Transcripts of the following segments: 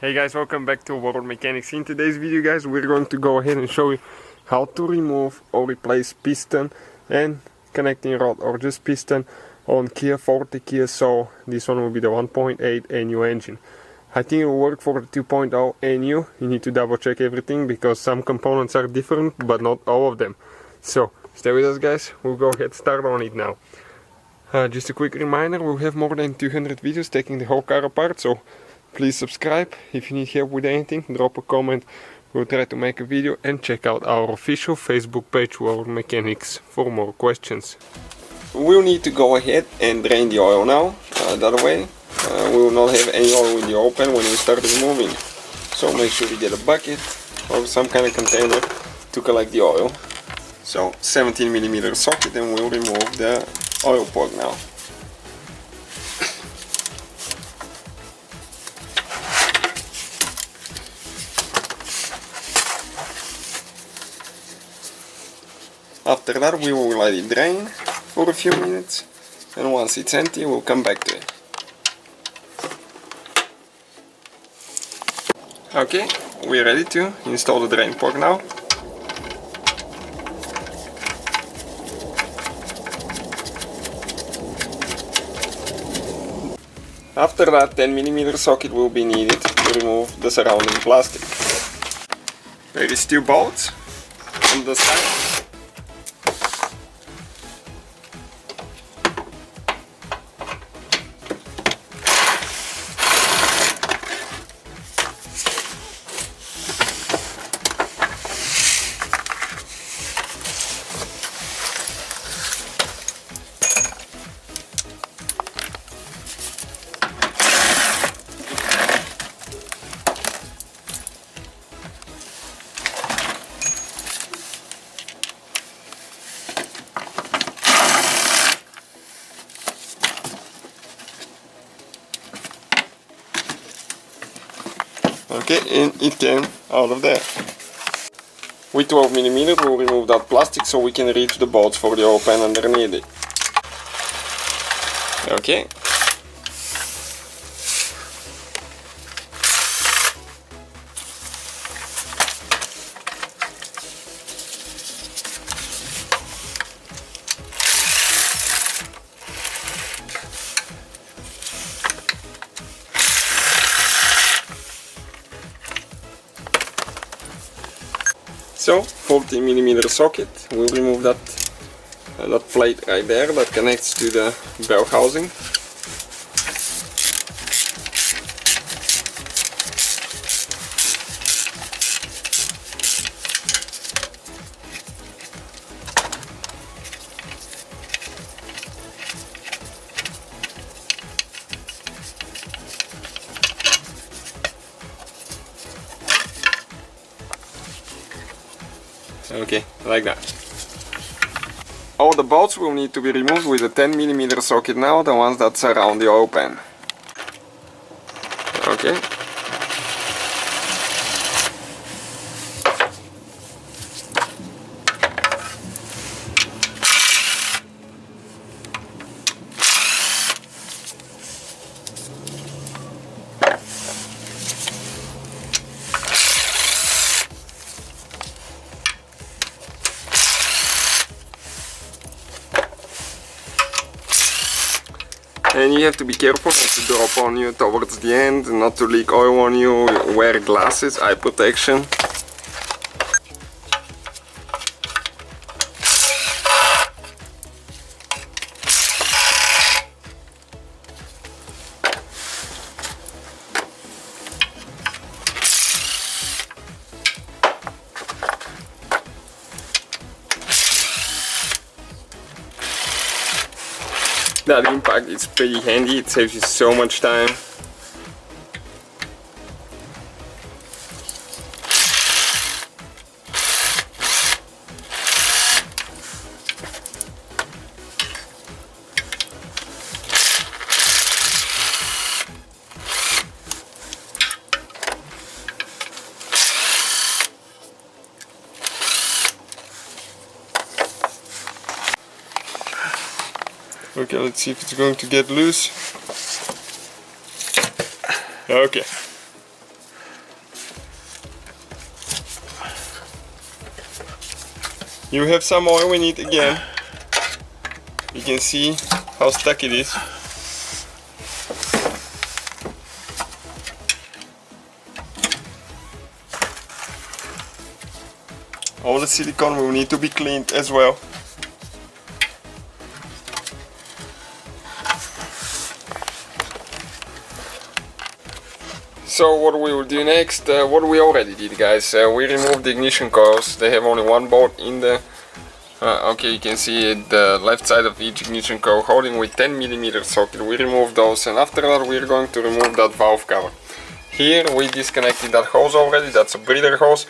Hey guys, welcome back to World Mechanics. In today's video guys, we're going to go ahead and show you how to remove or replace piston and connecting rod or just piston on Kia Forte, Kia Soul. This one will be the 1.8 NU engine. I think it will work for the 2.0 NU. You need to double check everything because some components are different, but not all of them. So stay with us guys, we'll go ahead and start on it now. Just a quick reminder, we'll have more than 200 videos taking the whole car apart, so please subscribe. If you need help with anything, drop a comment. We'll try to make a video, and check out our official Facebook page, World Mechanics, for more questions. We'll need to go ahead and drain the oil now. That way we will not have any oil in the open when we start removing. So make sure you get a bucket or some kind of container to collect the oil. So 17mm socket, and we'll remove the oil plug now. After that we will let it drain for a few minutes, and once it's empty we'll come back to it. Okay, we're ready to install the drain plug now. After that 10mm socket will be needed to remove the surrounding plastic. There is 2 bolts on the side. Okay, and it came out of there. With 12mm we'll remove that plastic so we can reach the bolts for the open underneath it. Okay. So 40mm socket, we'll remove that plate right there that connects to the bell housing. Okay, like that. All the bolts will need to be removed with a 10mm socket now, the ones that surround the oil pan. Okay. And you have to be careful not to drop on you towards the end, not to leak oil on you. Wear glasses, eye protection. That impact is pretty handy, it saves you so much time. Okay, let's see if it's going to get loose. Okay. You have some oil in it again. You can see how stuck it is. All the silicone will need to be cleaned as well. So what we will do next, what we already did, guys, we removed the ignition coils. They have only one bolt in the okay, you can see the left side of each ignition coil holding with 10mm socket. We removed those, and after that we're going to remove that valve cover. Here we disconnected that hose already. That's a breather hose.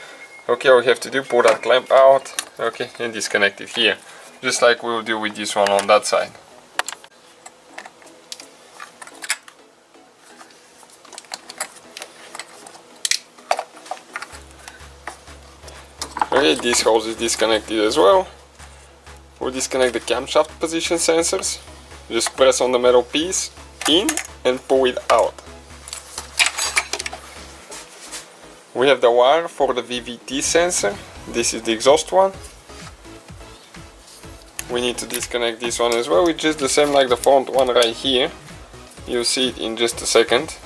Okay, all we have to do, pull that clamp out, okay, and disconnect it here, just like we will do with this one on that side. Okay, this hose is disconnected as well. We'll disconnect the camshaft position sensors. Just press on the metal piece in and pull it out. We have the wire for the VVT sensor. This is the exhaust one. We need to disconnect this one as well. It's just the same like the front one right here. You'll see it in just a second.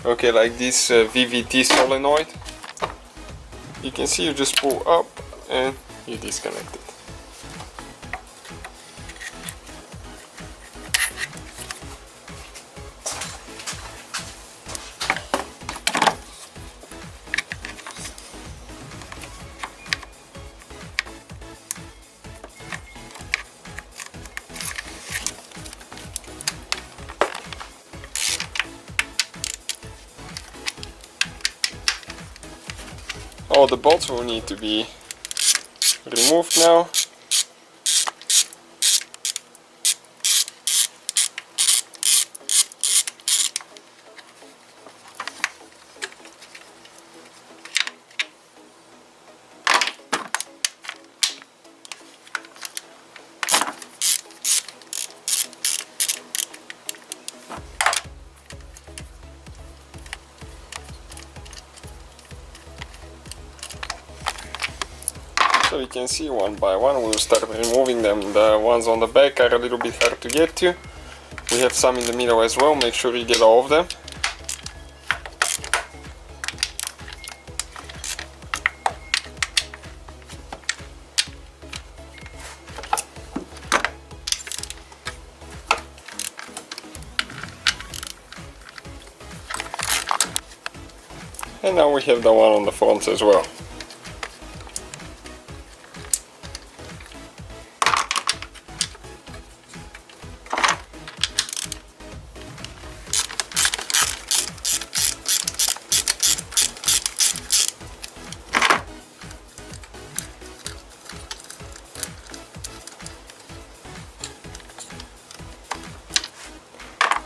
Okay, like this VVT solenoid. You can see you just pull up and you disconnect it. All the bolts will need to be removed now. So you can see one by one we'll start removing them. The ones on the back are a little bit hard to get to. We have some in the middle as well, make sure you get all of them. And now we have the one on the front as well.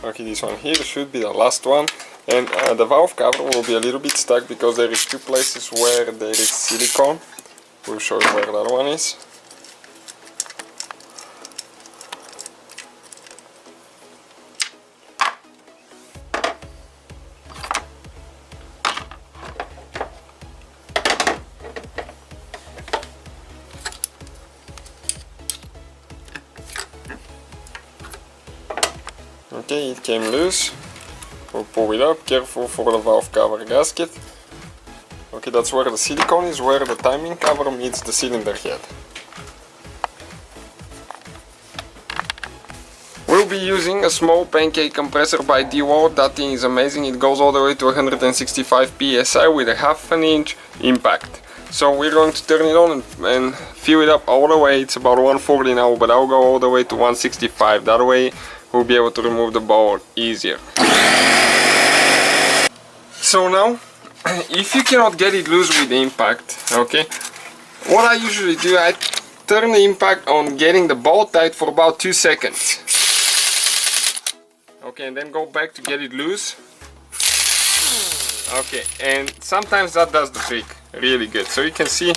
Okay, this one here should be the last one, and the valve cover will be a little bit stuck because there is two places where there is silicone. We'll show you where that one is. Okay, it came loose. We'll pull it up, careful for the valve cover gasket. Okay, that's where the silicone is, where the timing cover meets the cylinder head. We'll be using a small pancake compressor by DeWalt. That thing is amazing. It goes all the way to 165 psi with a 1/2 inch impact. So we're going to turn it on and fill it up all the way. It's about 140 now, but I'll go all the way to 165. That way we'll be able to remove the bolt easier. So now, if you cannot get it loose with the impact, okay, what I usually do, I turn the impact on getting the bolt tight for about 2 seconds. Okay, and then go back to get it loose. Okay, and sometimes that does the trick really good. So you can see,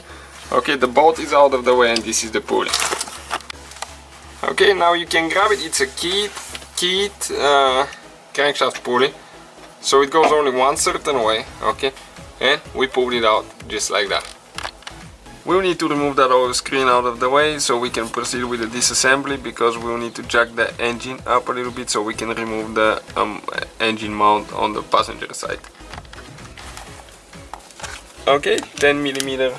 okay, the bolt is out of the way and this is the pulley. Okay, now you can grab it. It's a keyed crankshaft pulley, so it goes only one certain way. Okay, and we pulled it out just like that. we'll need to remove that whole screen out of the way so we can proceed with the disassembly, because we'll need to jack the engine up a little bit so we can remove the engine mount on the passenger side. Okay, 10mm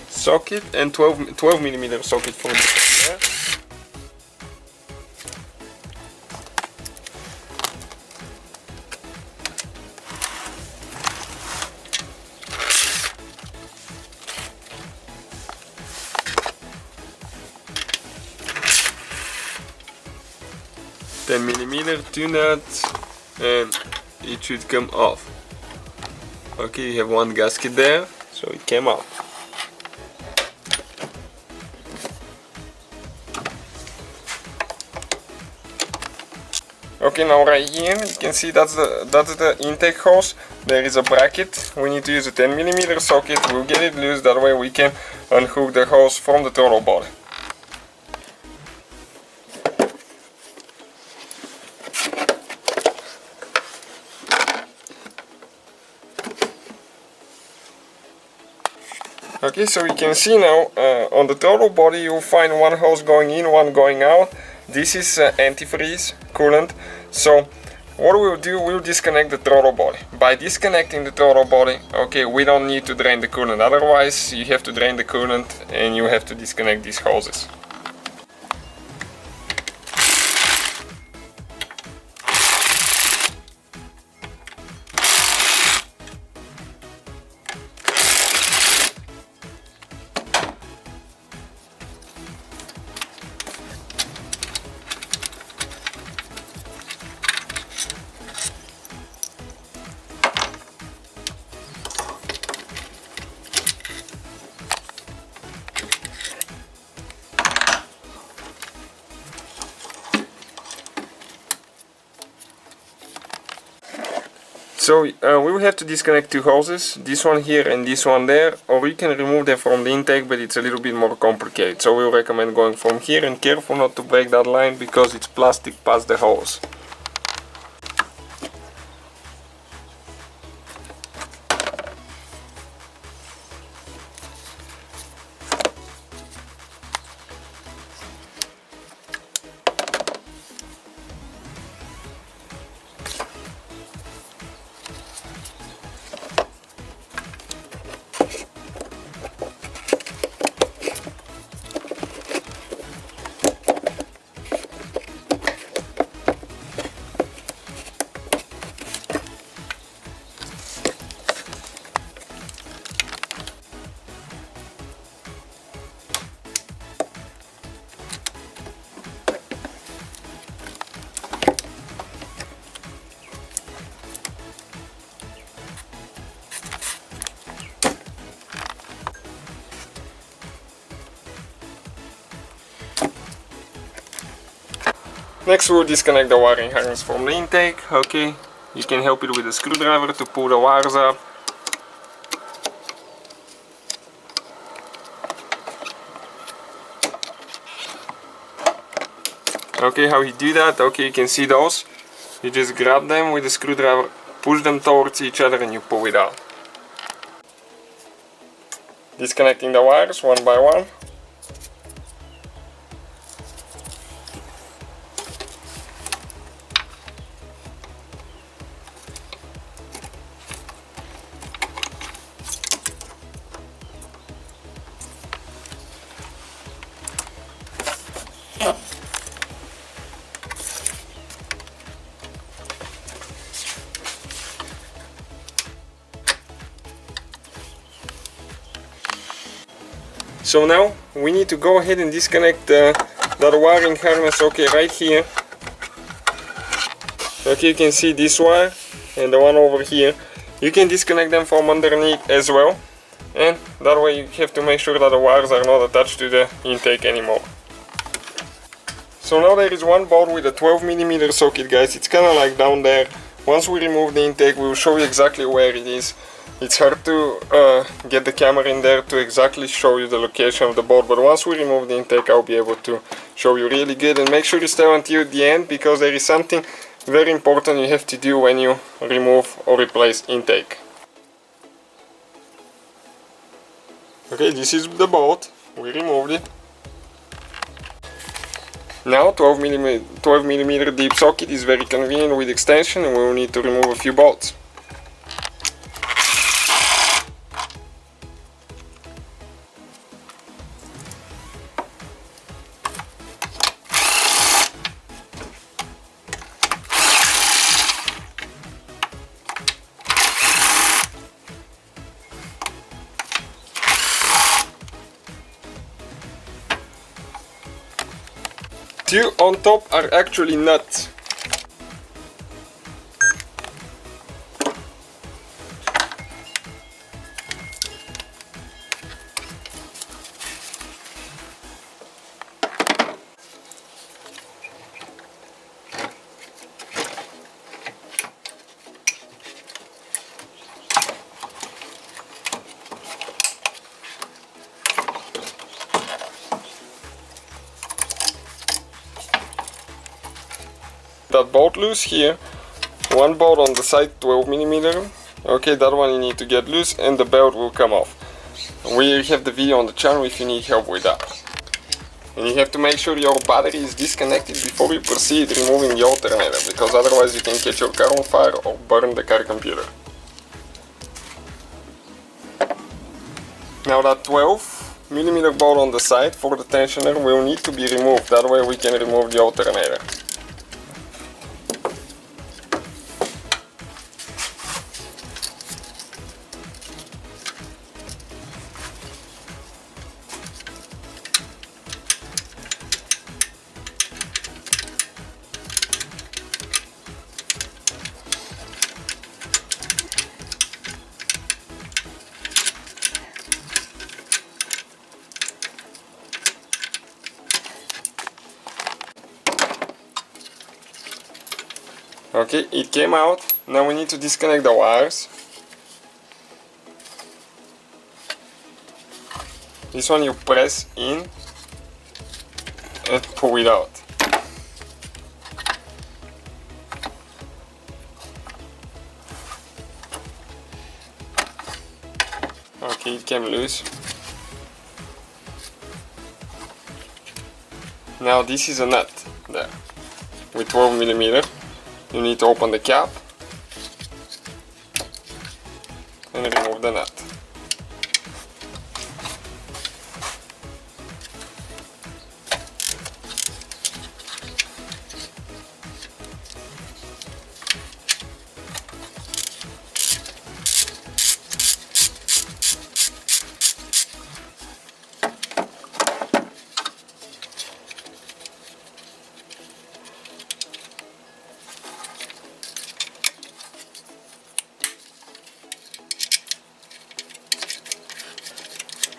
socket and 12mm socket for this one there. $10mm, 2 nuts, and it should come off. Okay, you have one gasket there, so it came out. Okay, now right here you can see that's the intake hose. There is a bracket. We need to use a 10mm socket. We'll get it loose, that way we can unhook the hose from the throttle body. Okay, so you can see now on the throttle body you'll find one hose going in, one going out. This is antifreeze coolant. So what we'll do, we'll disconnect the throttle body. By disconnecting the throttle body, okay, we don't need to drain the coolant. Otherwise you have to drain the coolant and you have to disconnect these hoses. So we will have to disconnect two hoses, this one here and this one there, or you can remove them from the intake, but it's a little bit more complicated. So we'll recommend going from here, and careful not to break that line because it's plastic past the hose. Next we'll disconnect the wiring harness from the intake. Okay, you can help it with a screwdriver to pull the wires up. Okay, how you do that? Okay, you can see those. You just grab them with a screwdriver, push them towards each other and you pull it out. Disconnecting the wires one by one. So now we need to go ahead and disconnect that wiring harness, okay, right here. Okay, you can see this wire and the one over here. You can disconnect them from underneath as well, and that way you have to make sure that the wires are not attached to the intake anymore. So now there is one board with a 12mm socket, guys. It's kind of like down there. Once we remove the intake, we will show you exactly where it is. It's hard to get the camera in there to exactly show you the location of the board, but once we remove the intake I'll be able to show you really good. And make sure you stay until the end, because there is something very important you have to do when you remove or replace intake. Okay, this is the bolt. We removed it. Now 12mm deep socket is very convenient with extension, and we will need to remove a few bolts. Two on top are actually nuts. That bolt loose here, one bolt on the side 12mm, okay, that one you need to get loose and the belt will come off. We have the video on the channel if you need help with that. And you have to make sure your battery is disconnected before you proceed removing the alternator, because otherwise you can catch your car on fire or burn the car computer. Now that 12mm bolt on the side for the tensioner will need to be removed, that way we can remove the alternator. Okay, it came out. Now we need to disconnect the wires. This one you press in and pull it out. Okay, it came loose. Now this is a nut there with 12mm. You need to open the cap and remove the nut.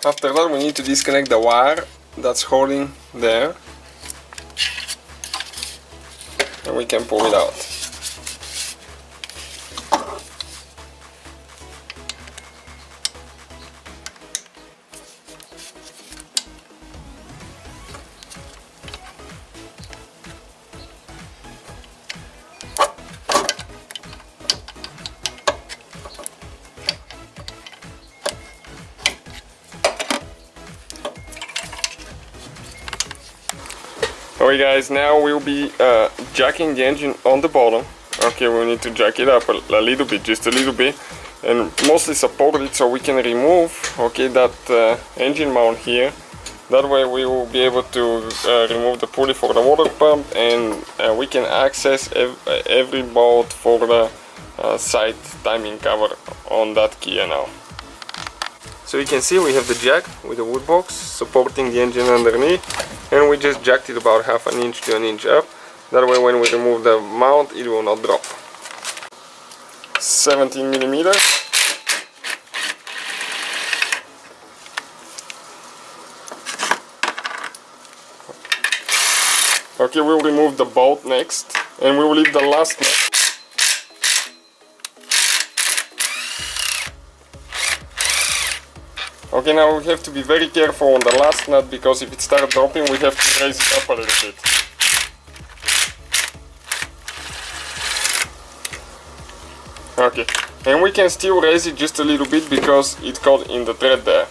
After that we need to disconnect the wire that's holding there, and we can pull it out. Alright guys, now we'll be jacking the engine on the bottom. Okay, we need to jack it up a little bit, just a little bit, and mostly support it so we can remove, okay, that engine mount here. That way we will be able to remove the pulley for the water pump, and we can access every bolt for the side timing cover on that Kia now. So you can see we have the jack with the wood box supporting the engine underneath, and we just jacked it about half an inch to an inch up. That way when we remove the mount it will not drop. 17mm. Okay, we'll remove the bolt next, and we will leave the last nut. Okay, now we have to be very careful on the last nut, because if it starts dropping we have to raise it up a little bit. Okay, and we can still raise it just a little bit because it caught in the thread there.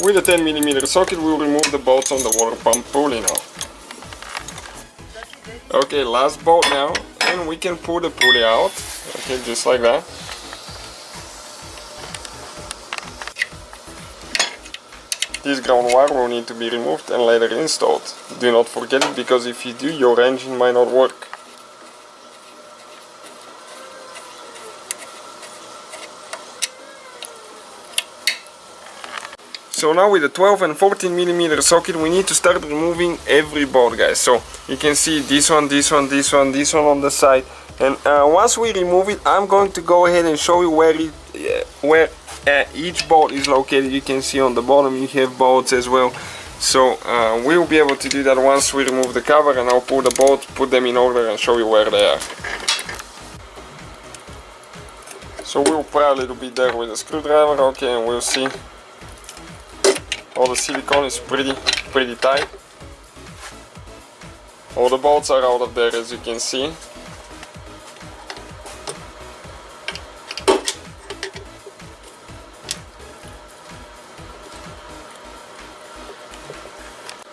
With a 10mm socket we'll remove the bolts on the water pump pulley now. Okay, last bolt now, and we can pull the pulley out. Okay, just like that. This ground wire will need to be removed and later installed. Do not forget it, because if you do, your engine might not work. So now with the 12 and 14mm socket we need to start removing every bolt, guys. So you can see this one, this one, this one, this one on the side. And once we remove it, I'm going to go ahead and show you where each bolt is located. You can see on the bottom you have bolts as well. So we'll be able to do that once we remove the cover, and I'll pull the bolts, put them in order and show you where they are. So we'll pry a little bit there with a screwdriver, okay, and we'll see. All the silicone is pretty tight. All the bolts are out of there, as you can see.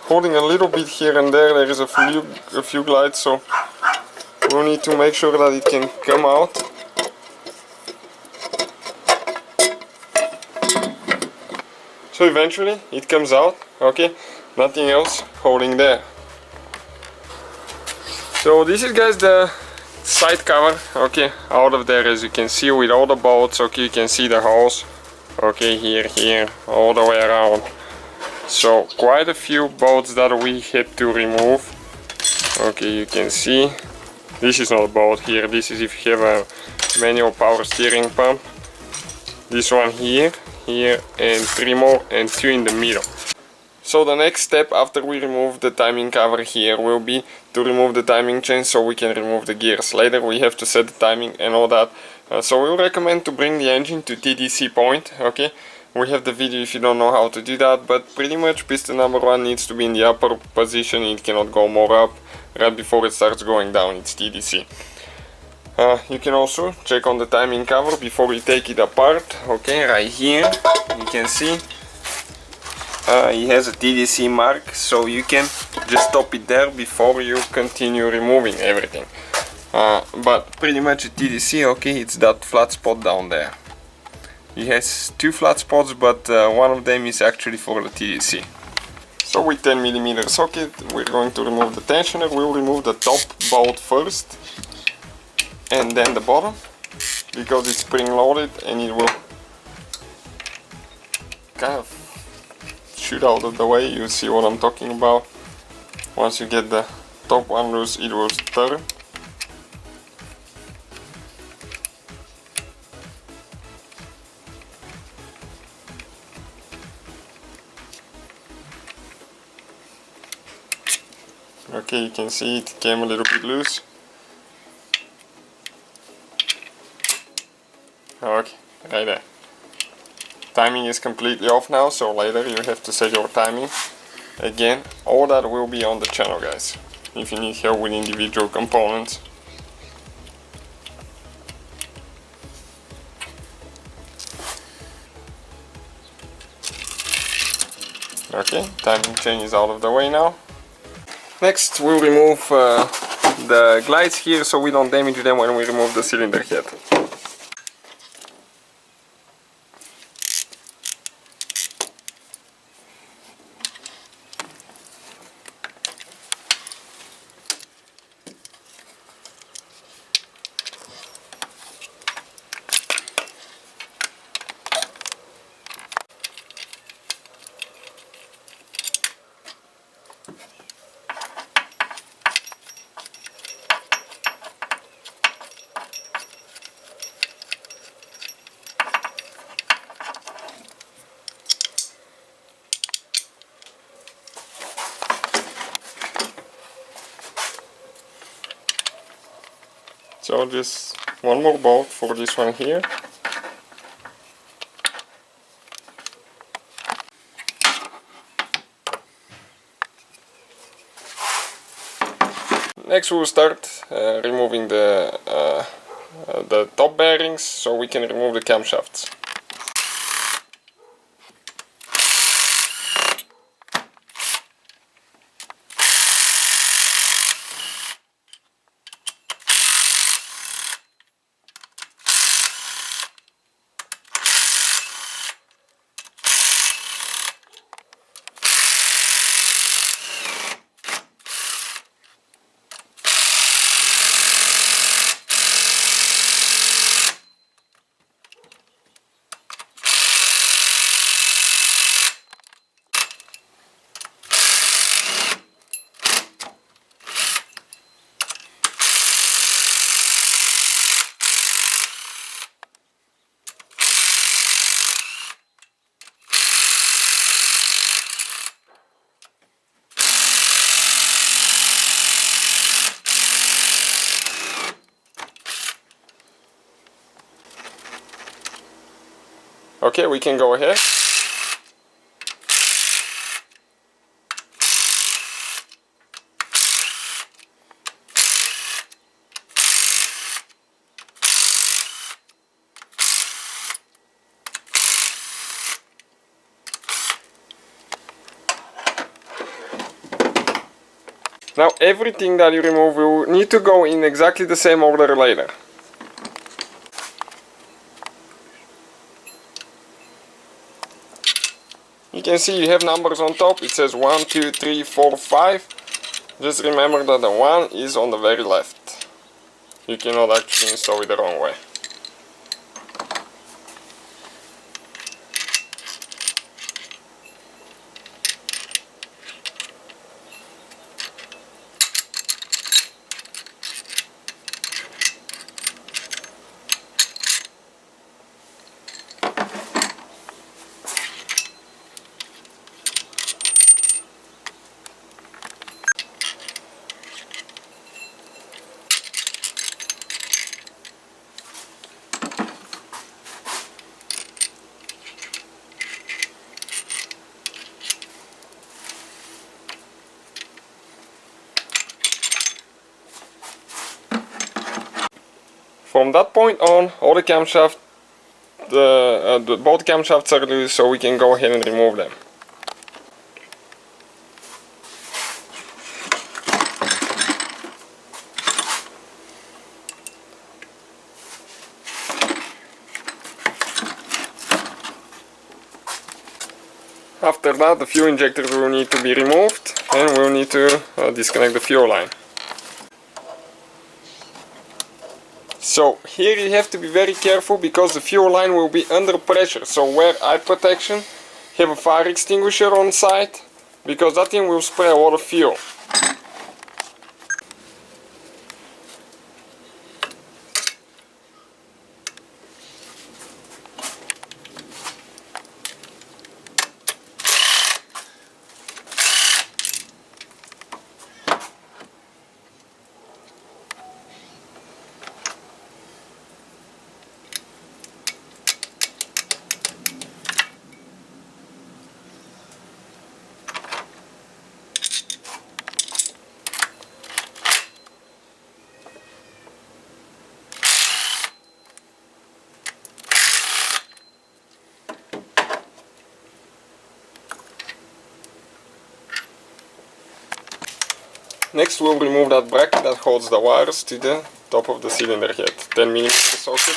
Holding a little bit here and there is a few glides, so we'll need to make sure that it can come out. So eventually it comes out, okay, nothing else holding there. So this is, guys, the side cover, okay, out of there, as you can see, with all the bolts, okay, you can see the holes, okay, here, all the way around. So quite a few bolts that we had to remove, okay, you can see. This is not a bolt here, this is if you have a manual power steering pump. This one here, and 3 more, and 2 in the middle. So the next step after we remove the timing cover here will be to remove the timing chain so we can remove the gears. Later we have to set the timing and all that. So we recommend to bring the engine to TDC point, okay? We have the video if you don't know how to do that, but pretty much piston number 1 needs to be in the upper position, it cannot go more up. Right before it starts going down, it's TDC. You can also check on the timing cover before you take it apart, okay, right here, you can see it has a TDC mark, so you can just stop it there before you continue removing everything. But pretty much a TDC, okay, it's that flat spot down there. It has 2 flat spots, but one of them is actually for the TDC. So with 10mm socket we're going to remove the tensioner. We'll remove the top bolt first, and then the bottom, because it's spring loaded and it will kind of shoot out of the way. You see what I'm talking about. Once you get the top one loose, it will turn. Okay, you can see it came a little bit loose. Okay, right there. Timing is completely off now, so later you have to set your timing. Again, all that will be on the channel, guys, if you need help with individual components. Okay, timing chain is out of the way now. Next we'll remove the glides here so we don't damage them when we remove the cylinder head. So just one more bolt for this one here. Next we'll start removing the top bearings so we can remove the camshafts. Okay, we can go ahead. Now everything that you remove will need to go in exactly the same order later. You can see you have numbers on top. It says 1, 2, 3, 4, 5. Just remember that the 1 is on the very left. You cannot actually install it the wrong way. From that point on, all the camshaft, both camshafts are loose, so we can go ahead and remove them. After that, the fuel injectors will need to be removed, and we'll need to disconnect the fuel line. So here you have to be very careful because the fuel line will be under pressure. So wear eye protection, have a fire extinguisher on site, because that thing will spray a lot of fuel. Next we'll remove that bracket that holds the wires to the top of the cylinder head, 10mm socket.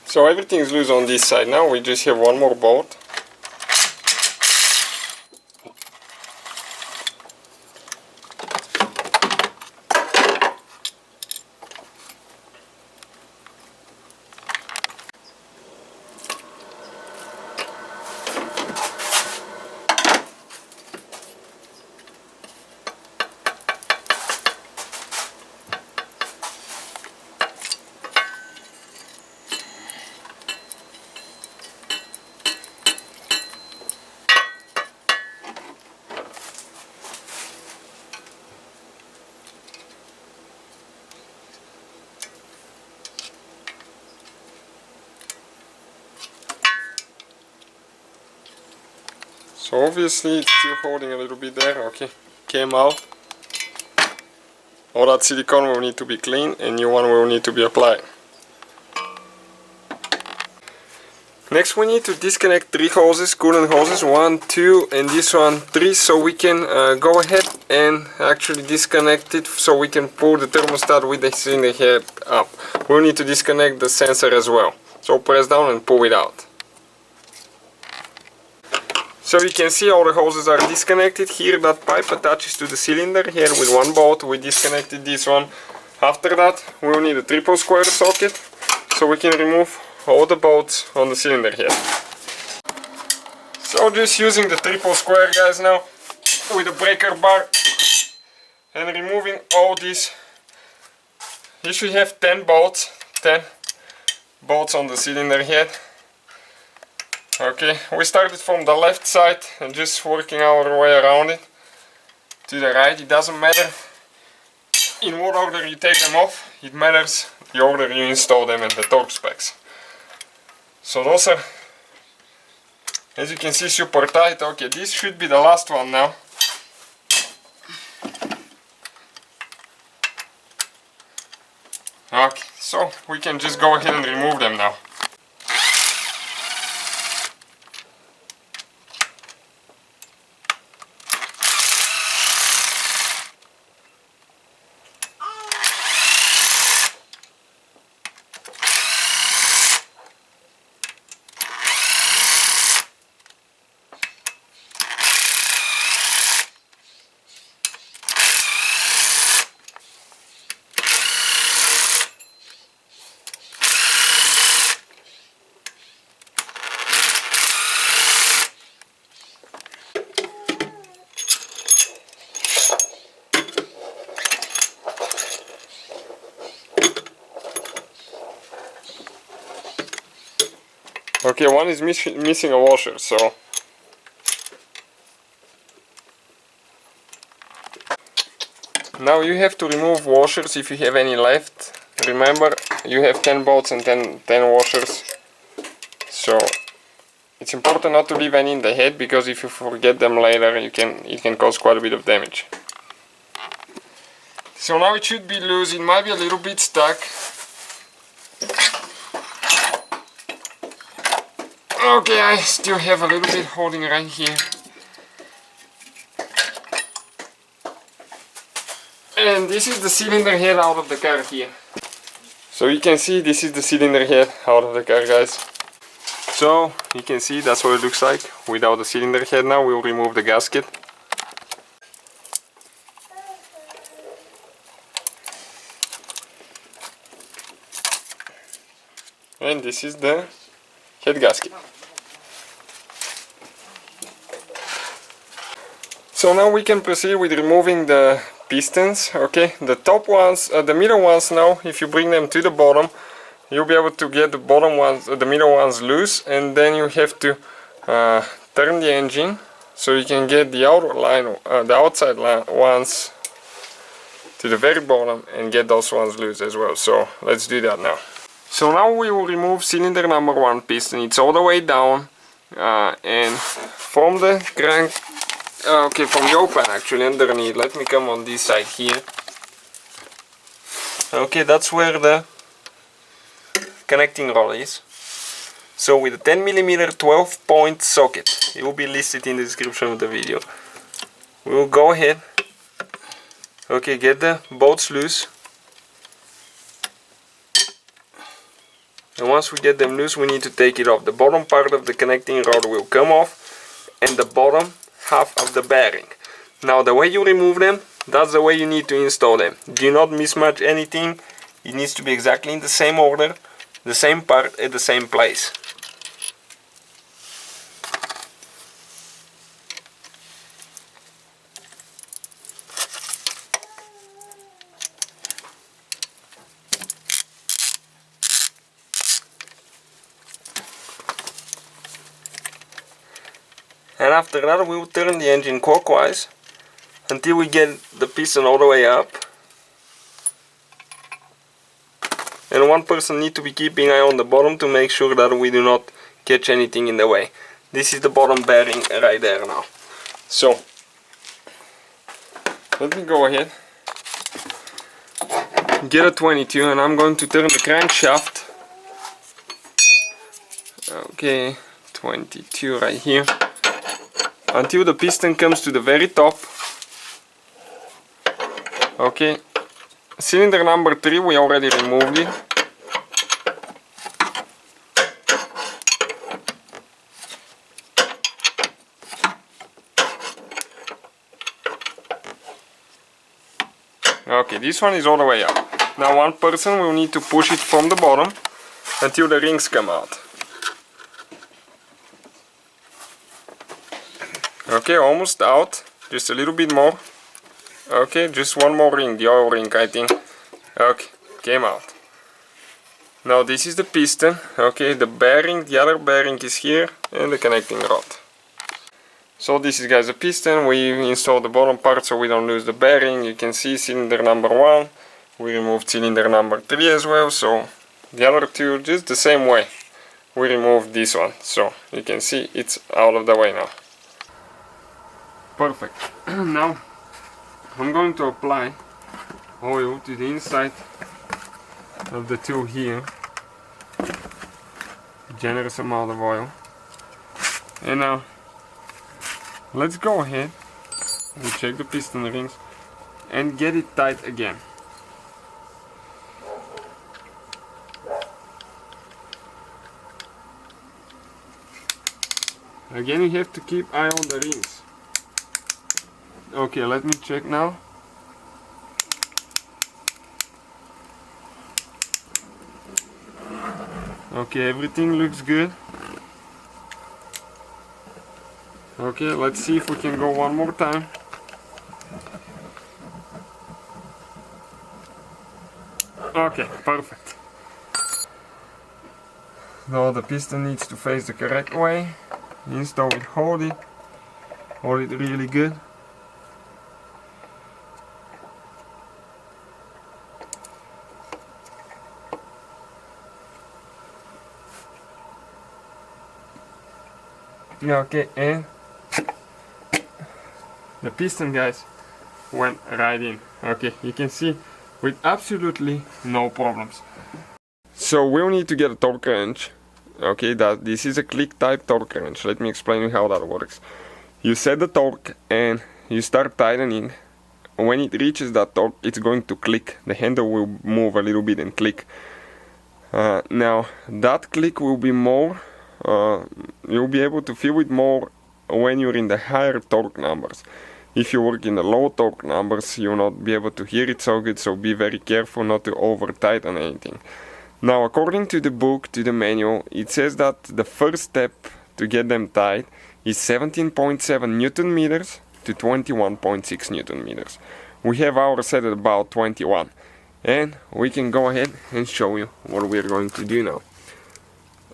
So everything is loose on this side now, we just have one more bolt. So obviously it's still holding a little bit there, okay, came out. All that silicone will need to be cleaned and new one will need to be applied. Next we need to disconnect 3 hoses, coolant hoses, 1, 2 and this one 3, so we can go ahead and actually disconnect it so we can pull the thermostat with the cylinder head up. We'll need to disconnect the sensor as well. So press down and pull it out. So you can see all the hoses are disconnected. Here that pipe attaches to the cylinder here with 1 bolt. We disconnected this one. After that we will need a triple square socket so we can remove all the bolts on the cylinder head. So just using the triple square, guys, now with a breaker bar and removing all these. You should have 10 bolts on the cylinder head. Okay, we started from the left side and just working our way around it to the right. It doesn't matter in what order you take them off, it matters the order you install them and the torque specs. So those are, as you can see, super tight. Okay, this should be the last one now. Okay, so we can just go ahead and remove them now. Okay, one is missing a washer, so now you have to remove washers if you have any left. Remember, you have 10 bolts and 10 washers, so it's important not to leave any in the head, because if you forget them later it can cause quite a bit of damage. So now it should be loose. It might be a little bit stuck. Okay, I still have a little bit holding right here. And this is the cylinder head out of the car here. So you can see this is the cylinder head out of the car, guys. So you can see that's what it looks like without the cylinder head. Now we'll remove the gasket. And this is the head gasket. So now we can proceed with removing the pistons. Okay, the top ones, the middle ones, now if you bring them to the bottom, you'll be able to get the bottom ones, the middle ones loose, and then you have to turn the engine so you can get the outer line, the outside ones to the very bottom and get those ones loose as well. So let's do that now. So now we will remove cylinder number 1 piston. It's all the way down and from the crank, okay, from the open actually underneath. Let me come on this side here. Okay, that's where the connecting rod is. So with a 10mm 12-point socket, it will be listed in the description of the video. We will go ahead, okay, get the bolts loose. And once we get them loose, we need to take it off. The bottom part of the connecting rod will come off, and the bottom half of the bearing. Now the way you remove them, that's the way you need to install them. Do not mismatch anything. It needs to be exactly in the same order, the same part at the same place. And after that we will turn the engine clockwise until we get the piston all the way up. And one person needs to be keeping eye on the bottom to make sure that we do not catch anything in the way. This is the bottom bearing right there now. So let me go ahead, get a 22, and I'm going to turn the crankshaft Okay, 22 right here. Until the piston comes to the very top. Okay, cylinder number 3 we already removed it. Okay, this one is all the way up. Now one person will need to push it from the bottom until the rings come out. Okay, almost out. Just a little bit more. Okay, just one more ring, the oil ring I think. Okay, came out. Now this is the piston. Okay, the bearing, the other bearing is here, and the connecting rod. So this is, guys, the piston. We installed the bottom part so we don't lose the bearing. You can see cylinder number 1. We removed cylinder number 3 as well, so the other two just the same way. We removed this one, so you can see it's out of the way now. Perfect. Now I'm going to apply oil to the inside of the tool here. Generous amount of oil. And now let's go ahead and check the piston rings and get it tight again. Again, you have to keep eye on the rings. Okay, let me check now. Okay, everything looks good. Okay, let's see if we can go one more time. Okay, perfect. Now the piston needs to face the correct way. Install it, hold it really good. Okay, and the piston, guys, went right in. Okay, you can see with absolutely no problems. So we'll need to get a torque wrench. Okay, this is a click type torque wrench. Let me explain you how that works. You set the torque and you start tightening. When it reaches that torque, it's going to click. The handle will move a little bit and click. Now that click will be more, you'll be able to feel it more when you're in the higher torque numbers. If you work in the low torque numbers, you'll not be able to hear it so good, so be very careful not to over tighten anything. Now, according to the book, to the manual, it says that the first step to get them tight is 17.7 Newton meters to 21.6 Newton meters. We have ours set at about 21, and we can go ahead and show you what we're going to do now.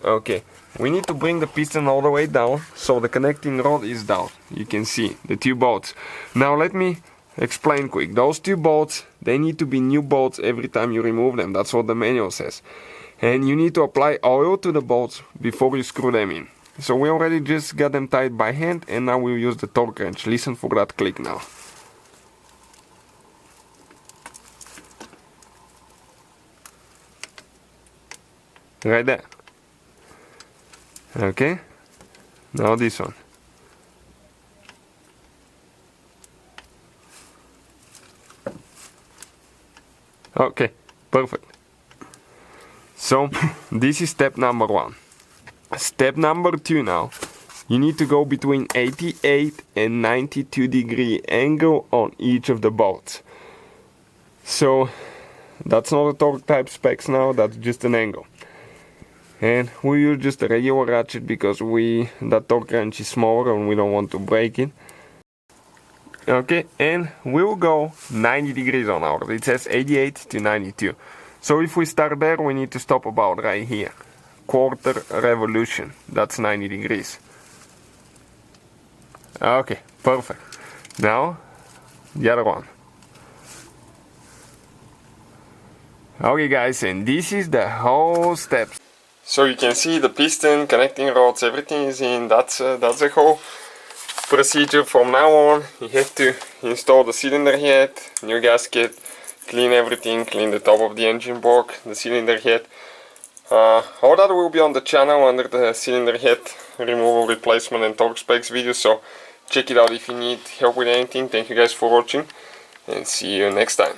Okay, we need to bring the piston all the way down so the connecting rod is down. You can see the two bolts. Now let me explain quick. Those two bolts, they need to be new bolts every time you remove them. That's what the manual says. And you need to apply oil to the bolts before you screw them in. So we already just got them tied by hand, and now we'll use the torque wrench. Listen for that click now. Right there. Okay, now this one. Okay, perfect. So this is step number 1. Step number 2 now. You need to go between 88 and 92 degree angle on each of the bolts. So that's not a torque type specs now, that's just an angle. And we use just a regular ratchet because that torque wrench is smaller and we don't want to break it. Okay, and we'll go 90 degrees on ours. It says 88 to 92. So if we start there, we need to stop about right here. Quarter revolution, that's 90 degrees. Okay, perfect. Now, the other one. Okay guys, and this is the whole steps. So you can see the piston, connecting rods, everything is in. That's the whole procedure. From now on, you have to install the cylinder head, new gasket, clean everything, clean the top of the engine block, the cylinder head. All that will be on the channel under the cylinder head removal, replacement and torque specs video, so check it out if you need help with anything. Thank you guys for watching and see you next time.